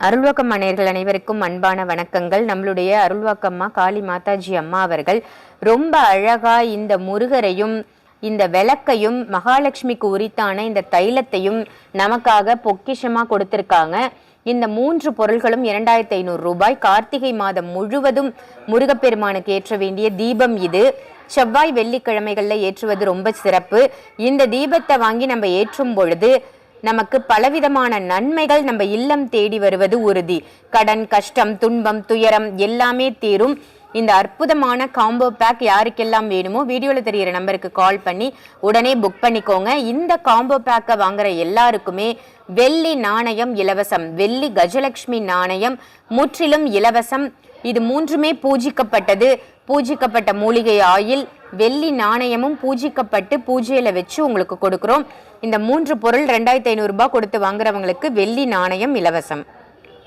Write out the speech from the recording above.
அருள்வாக்கம் நேயர்கள் அனைவருக்கும் அன்பான வணக்கங்கள். நம்மளுடைய அருள்வாக்கம்மா காளி மாதாஜி அம்மா அவர்கள் ரொம்ப அழகா இந்த முருகரையும் இந்த விளக்கையும் மகாலட்சுமிக்கு உரித்தான இந்த தைலத்தையும் நமக்காக பொக்கிஷமா கொடுத்திருக்காங்க. இந்த 3 பொருள்களும் 2500 ரூபாய். கார்த்திகை மாதம் முழுவதும் முருகப்பெருமானுக்கு ஏற்ற வேண்டிய தீபம் இது. செவ்வாய் வெள்ளிக்கிழமைகள்ல ஏற்றுவது ரொம்ப சிறப்பு. இந்த தீபத்தை வாங்கி நம்ம ஏற்றும் பொழுது நமக்கு பலவிதமான நன்மைகள் நம்ம இல்லம் தேடி வருவது உறுதி. கடன், கஷ்டம், துன்பம், துயரம் எல்லாமே தீரும். இந்த அற்புதமான காம்போ பேக் யாருக்கெல்லாம் வேணுமோ வீடியோவில் தெரிகிற நம்பருக்கு கால் பண்ணி உடனே புக் பண்ணிக்கோங்க. இந்த காம்போ பேக்கை வாங்குற எல்லாருக்குமே வெள்ளி நாணயம் இலவசம். வெள்ளி கஜலட்சுமி நாணயம் முற்றிலும் இலவசம். இது 3மே பூஜிக்கப்பட்டது. பூஜிக்கப்பட்ட மூலிகை ஆயில், வெள்ளி நாணயமும் பூஜிக்கப்பட்டு பூஜையில வச்சு உங்களுக்கு கொடுக்குறோம். இந்த 3 பொருள் 2500 ரூபாய் கொடுத்து வாங்குறவங்களுக்கு வெள்ளி நாணயம் இலவசம்.